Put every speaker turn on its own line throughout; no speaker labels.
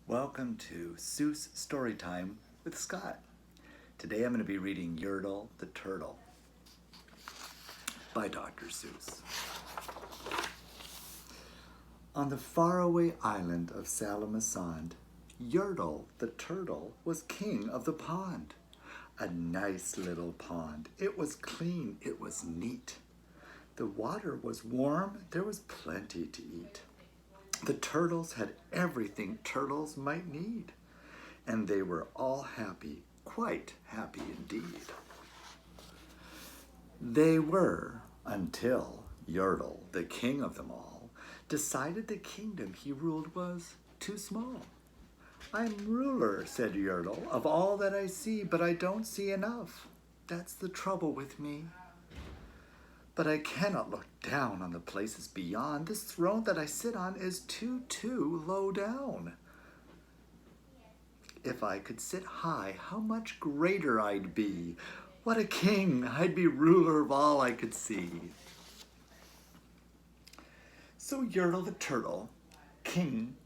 Welcome to Seuss Storytime with Scott. Today I'm going to be reading Yertle the Turtle by Dr. Seuss. On the faraway island of Salamasand, Yertle the Turtle was king of the pond. A nice little pond. It was clean, it was neat. The water was warm, there was plenty to eat. The turtles had everything turtles might need, and they were all happy, quite happy indeed. They were until Yertle, the king of them all, decided the kingdom he ruled was too small. "I'm ruler," said Yertle, "of all that I see, but I don't see enough. That's the trouble with me. But I cannot look down on the places beyond. This throne that I sit on is too low down. If I could sit high, how much greater I'd be. What a king! I'd be ruler of all I could see." So Yertle the Turtle King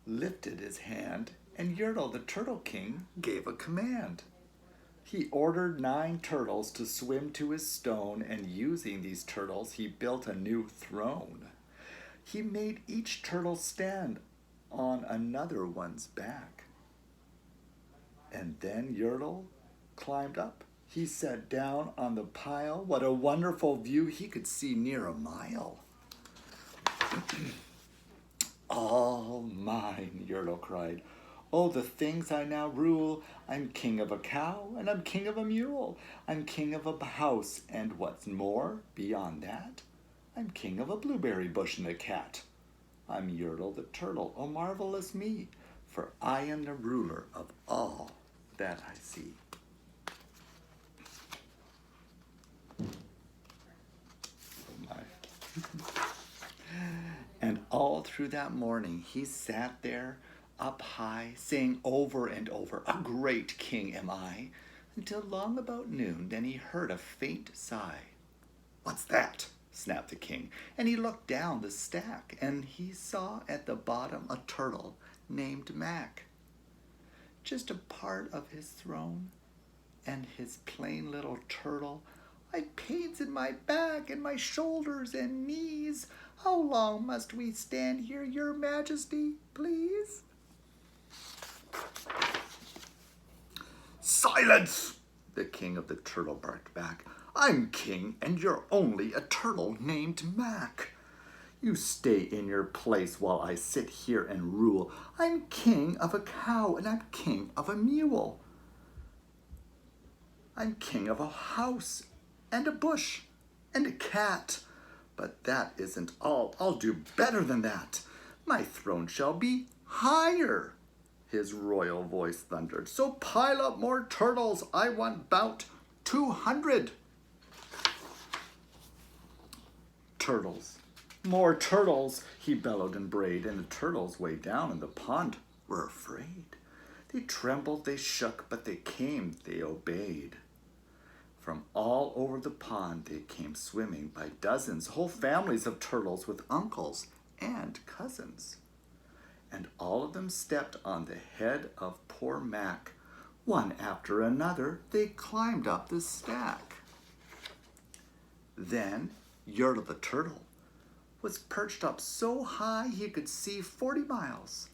lifted his hand, and Yertle the Turtle King gave a command. He ordered 9 turtles to swim to his stone, and using these turtles, he built a new throne. He made each turtle stand on another one's back. And then Yertle climbed up. He sat down on the pile. What a wonderful view! He could see near a mile. "All mine," Yertle cried. "Oh, the things I now rule. I'm king of a cow, and I'm king of a mule. I'm king of a house, and what's more, beyond that, I'm king of a blueberry bush and a cat. I'm Yertle the Turtle, oh marvelous me, for I am the ruler of all that I see." Oh my. And all through that morning, he sat there up high, saying over and over, "A great king am I," until long about noon. Then he heard a faint sigh. "What's that?" snapped the king, and he looked down the stack, and he saw at the bottom a turtle named Mac. Just a part of his throne, and his plain little turtle. "I've pains in my back and my shoulders and knees. How long must we stand here, your majesty, please?" "Silence!" the king of the turtle barked back. "I'm king, and you're only a turtle named Mac. You stay in your place while I sit here and rule. I'm king of a cow, and I'm king of a mule. I'm king of a house, and a bush, and a cat. But that isn't all. I'll do better than that. My throne shall be higher," his royal voice thundered. "So pile up more turtles. I want 'bout 200. Turtles. More turtles," he bellowed and brayed, and the turtles way down in the pond were afraid. They trembled, they shook, but they came, they obeyed. From all over the pond they came swimming by dozens, whole families of turtles with uncles and cousins. And all of them stepped on the head of poor Mac. One after another, they climbed up the stack. Then Yertle the Turtle was perched up so high he could see 40 miles.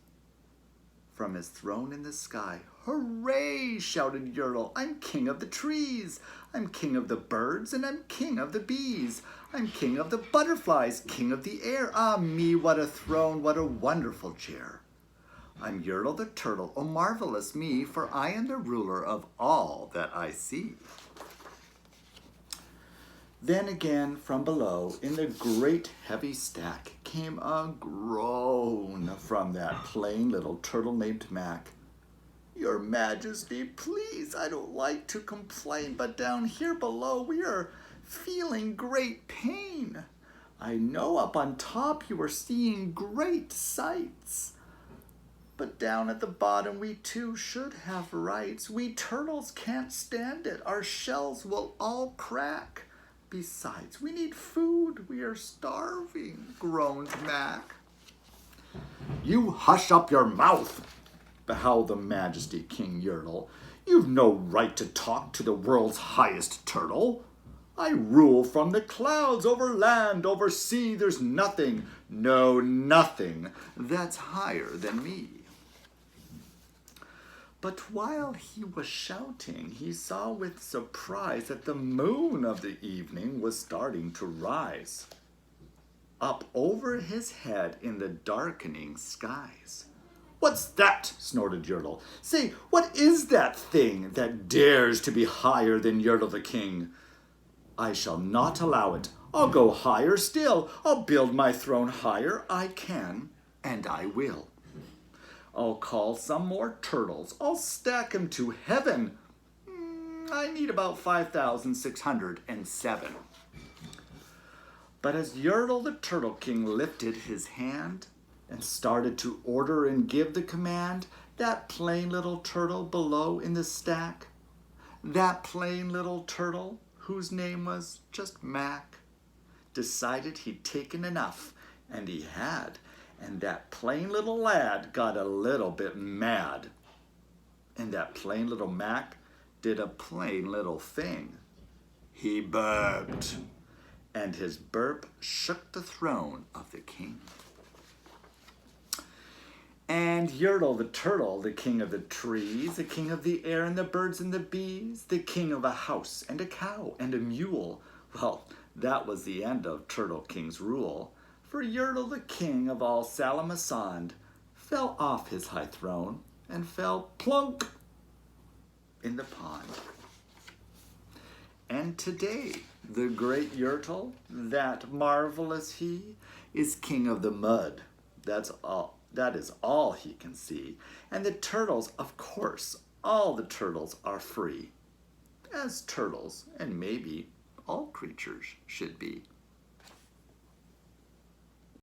From his throne in the sky, "Hooray!" shouted Yertle. "I'm king of the trees. I'm king of the birds, and I'm king of the bees. I'm king of the butterflies, king of the air. Ah me, what a throne, what a wonderful chair. I'm Yertle the Turtle, oh marvelous me, for I am the ruler of all that I see." Then again from below, in the great heavy stack, came a groan from that plain little turtle named Mac. "Your Majesty, please, I don't like to complain, but down here below we are feeling great pain. I know up on top you are seeing great sights, but down at the bottom we too should have rights. We turtles can't stand it. Our shells will all crack. Besides, we need food. We are starving," groaned Mac. You hush up your mouth, howled the Majesty King Yertle. You've no right to talk to the world's highest turtle. I rule from the clouds, over land, over sea. There's nothing, no nothing, that's higher than me. But while he was shouting, he saw with surprise that the moon of the evening was starting to rise up over his head in the darkening skies. What's that? Snorted Yertle. Say, what is that thing that dares to be higher than Yertle the King? I shall not allow it. I'll go higher still. I'll build my throne higher. I can, and I will. I'll call some more turtles. I'll stack 'em to heaven. I need about 5,607. But as Yertle the Turtle King lifted his hand and started to order and give the command, that plain little turtle below in the stack, that plain little turtle whose name was just Mac, decided he'd taken enough, and he had. And that plain little lad got a little bit mad. And that plain little Mac did a plain little thing. He burped. And his burp shook the throne of the king. And Yertle the Turtle, the king of the trees, the king of the air and the birds and the bees, the king of a house and a cow and a mule, well, that was the end of Turtle King's rule. For Yertle the king of all Salamasond fell off his high throne and fell plunk in the pond. And today, the great Yertle, that marvelous he, is king of the mud. That is all he can see. And the turtles, of course, all the turtles are free, as turtles and maybe all creatures should be.